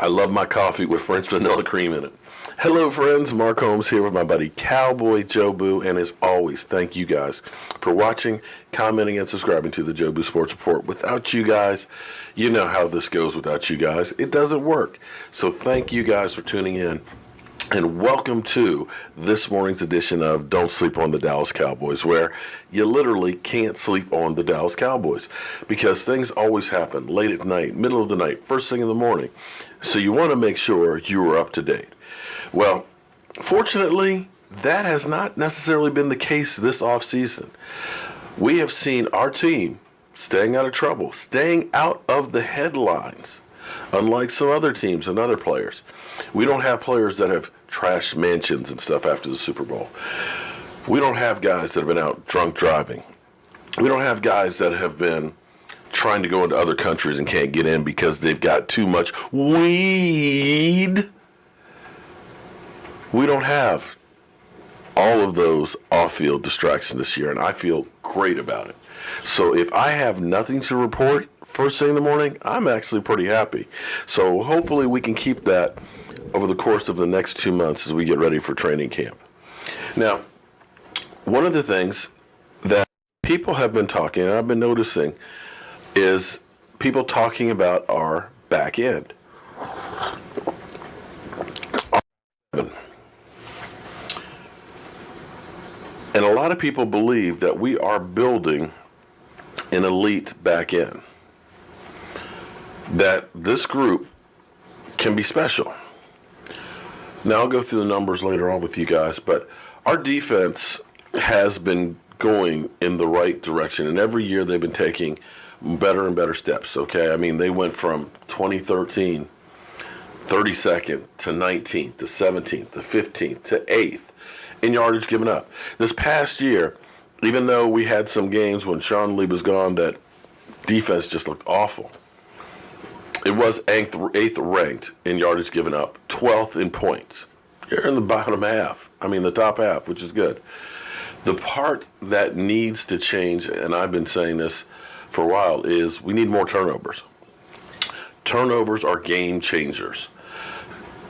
love my coffee with French vanilla cream in it. Hello, friends. Mark Holmes here with my buddy Cowboy Joe Boo. And as always, thank you guys for watching, commenting, and subscribing to the Joe Boo Sports Report. Without you guys, you know how this goes without you guys. It doesn't work. So thank you guys for tuning in. And welcome to this morning's edition of Don't Sleep on the Dallas Cowboys, where you literally can't sleep on the Dallas Cowboys because things always happen late at night, middle of the night, first thing in the morning. So you want to make sure you are up to date. Well, fortunately, that has not necessarily been the case this offseason. We have seen our team staying out of trouble, staying out of the headlines, unlike some other teams and other players. We don't have players that have trashed mansions and stuff after the Super Bowl. We don't have guys that have been out drunk driving. We don't have guys that have been trying to go into other countries and can't get in because they've got too much weed. We don't have all of those off-field distractions this year, and I feel great about it. So if I have nothing to report first thing in the morning, I'm actually pretty happy. So hopefully we can keep that over the course of the next 2 months as we get ready for training camp. Now, one of the things that people have been talking, and I've been noticing, is people talking about our back end. And a lot of people believe that we are building an elite back end, that this group can be special. Now, I'll go through the numbers later on with you guys, but our defense has been going in the right direction, and every year they've been taking better and better steps, okay? I mean, they went from 2013, 32nd to 19th to 17th to 15th to 8th in yardage given up. This past year, even though we had some games when Sean Lee was gone that defense just looked awful, it was 8th ranked in yardage given up, 12th in points. You're in the bottom half. I mean, the top half, which is good. The part that needs to change, and I've been saying this for a while, is we need more turnovers. Turnovers are game changers.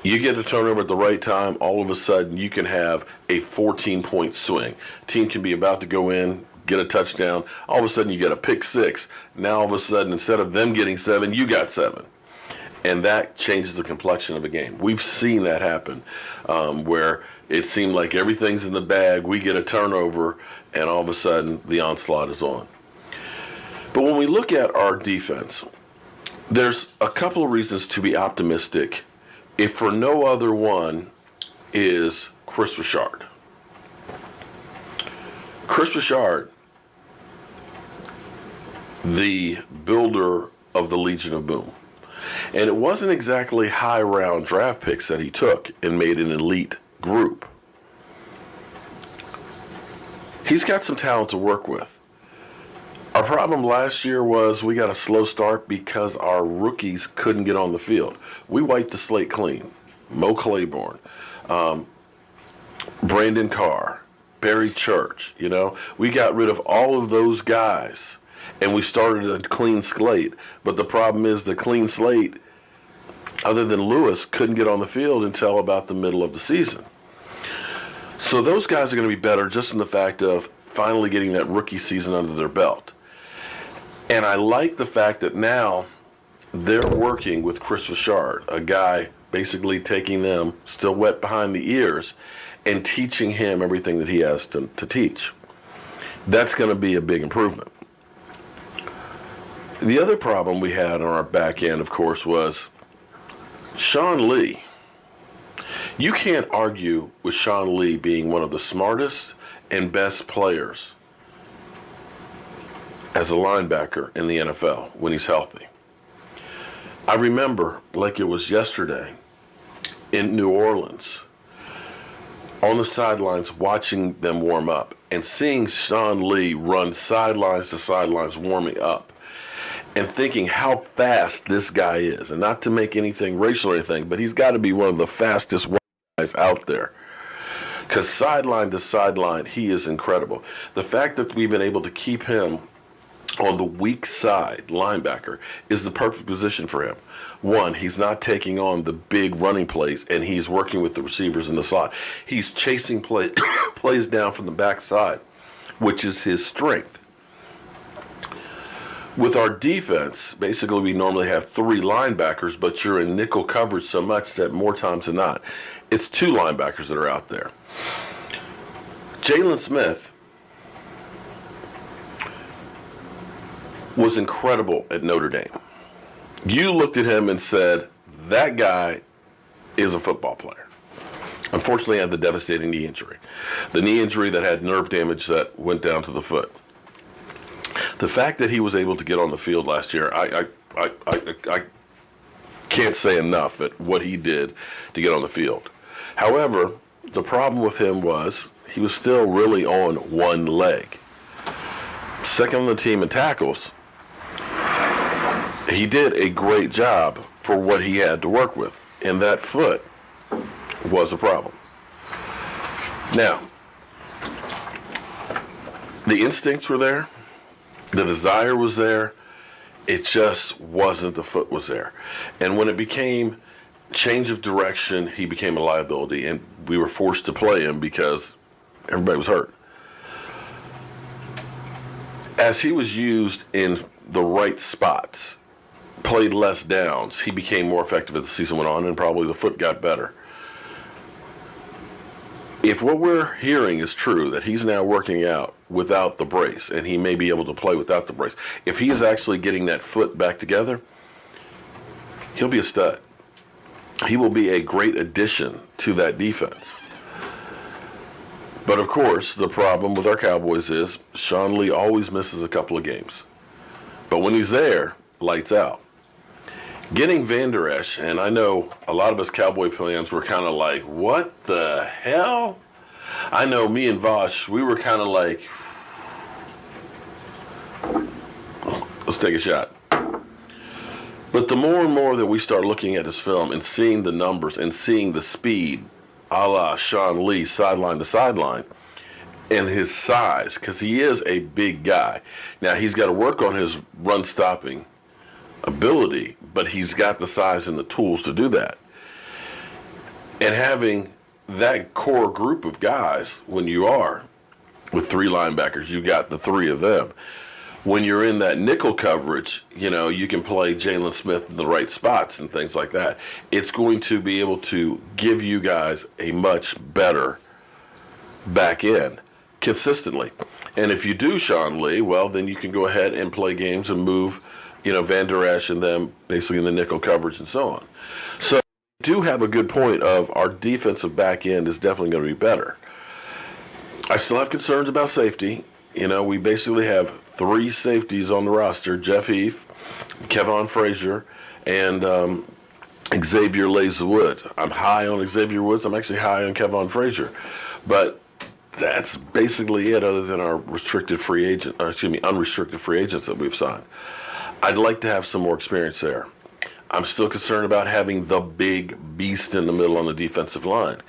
You get a turnover at the right time, all of a sudden you can have a 14-point swing. Team can be about to go in, get a touchdown. All of a sudden you get a pick six. Now all of a sudden, instead of them getting 7, you got 7. And that changes the complexion of a game. We've seen that happen where it seemed like everything's in the bag. We get a turnover, and all of a sudden the onslaught is on. But when we look at our defense, there's a couple of reasons to be optimistic, if for no other one is Chris Richard. Chris Richard, the builder of the Legion of Boom. And it wasn't exactly high round draft picks that he took and made an elite group. He's got some talent to work with. Our problem last year was we got a slow start because our rookies couldn't get on the field. We wiped the slate clean. Mo Claiborne, Brandon Carr, Barry Church, we got rid of all of those guys and we started a clean slate. But the problem is the clean slate, other than Lewis, couldn't get on the field until about the middle of the season. So those guys are going to be better just in the fact of finally getting that rookie season under their belt. And I like the fact that now they're working with Chris Richard, a guy basically taking them, still wet behind the ears, and teaching him everything that he has to teach. That's going to be a big improvement. The other problem we had on our back end, of course, was Sean Lee. You can't argue with Sean Lee being one of the smartest and best players as a linebacker in the NFL when he's healthy. I remember, like it was yesterday, in New Orleans, on the sidelines watching them warm up and seeing Sean Lee run sidelines to sidelines warming up and thinking how fast this guy is. And not to make anything racial or anything, but he's got to be one of the fastest guys out there. Because sideline to sideline, he is incredible. The fact that we've been able to keep him on the weak side, linebacker, is the perfect position for him. One, he's not taking on the big running plays, and he's working with the receivers in the slot. He's chasing plays down from the backside, which is his strength. With our defense, basically we normally have 3 linebackers, but you're in nickel coverage so much that more times than not, it's 2 linebackers that are out there. Jalen Smith was incredible at Notre Dame. You looked at him and said, that guy is a football player. Unfortunately, he had the devastating knee injury. The knee injury that had nerve damage that went down to the foot. The fact that he was able to get on the field last year, I can't say enough at what he did to get on the field. However, the problem with him was he was still really on one leg. Second on the team in tackles. He did a great job for what he had to work with, and that foot was a problem. Now, the instincts were there, the desire was there, it just wasn't the foot was there. And when it became change of direction, he became a liability, and we were forced to play him because everybody was hurt. As he was used in the right spots, played less downs, he became more effective as the season went on, and probably the foot got better. If what we're hearing is true, that he's now working out without the brace, and he may be able to play without the brace, if he is actually getting that foot back together, he'll be a stud. He will be a great addition to that defense. But of course, the problem with our Cowboys is Sean Lee always misses a couple of games. But when he's there, lights out. Getting Van Der Esch, and I know a lot of us Cowboy fans were kind of like, what the hell? I know me and Vosh, we were kind of like, let's take a shot. But the more and more that we start looking at his film and seeing the numbers and seeing the speed, a la Sean Lee, sideline to sideline, and his size, because he is a big guy. Now, he's got to work on his run-stopping ability, but he's got the size and the tools to do that. And having that core group of guys, when you are with 3 linebackers, you got the 3 of them. When you're in that nickel coverage, you know, you can play Jalen Smith in the right spots and things like that. It's going to be able to give you guys a much better back end consistently. And if you do Sean Lee, well, then you can go ahead and play games and move, you know, Van Der Esch and them basically in the nickel coverage and so on. So you do have a good point of our defensive back end is definitely going to be better. I still have concerns about safety. You know, we basically have 3 safeties on the roster: Jeff Heath, Kevon Frazier, and Xavier Lays-Woods. I'm high on Xavier Woods. I'm actually high on Kevon Frazier. But that's basically it, other than our unrestricted free agents that we've signed. I'd like to have some more experience there. I'm still concerned about having the big beast in the middle on the defensive line.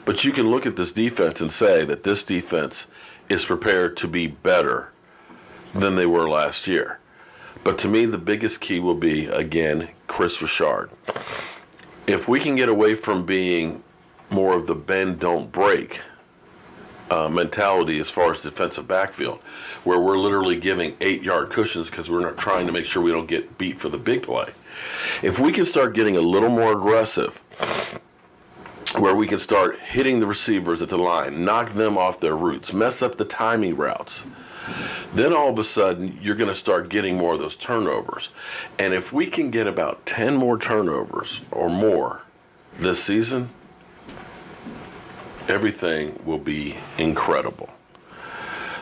But you can look at this defense and say that this defense is prepared to be better than they were last year. But to me, the biggest key will be, again, Chris Richard. If we can get away from being more of the bend, don't break mentality as far as defensive backfield, where we're literally giving 8-yard cushions because we're not trying to make sure we don't get beat for the big play. If we can start getting a little more aggressive, where we can start hitting the receivers at the line, knock them off their routes, mess up the timing routes, then all of a sudden you're going to start getting more of those turnovers. And if we can get about 10 more turnovers or more this season, everything will be incredible.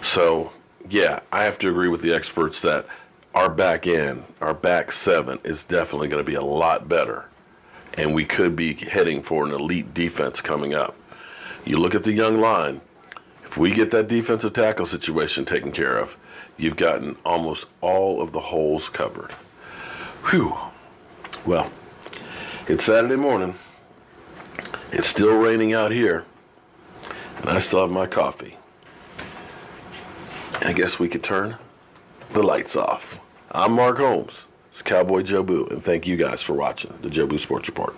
So, yeah, I have to agree with the experts that our back end, our back 7, is definitely going to be a lot better. And we could be heading for an elite defense coming up. You look at the young line, if we get that defensive tackle situation taken care of, you've gotten almost all of the holes covered. Whew. Well, it's Saturday morning. It's still raining out here. And I still have my coffee. I guess we could turn the lights off. I'm Mark Holmes. It's Cowboy Joe Boo, and thank you guys for watching the Joe Boo Sports Report.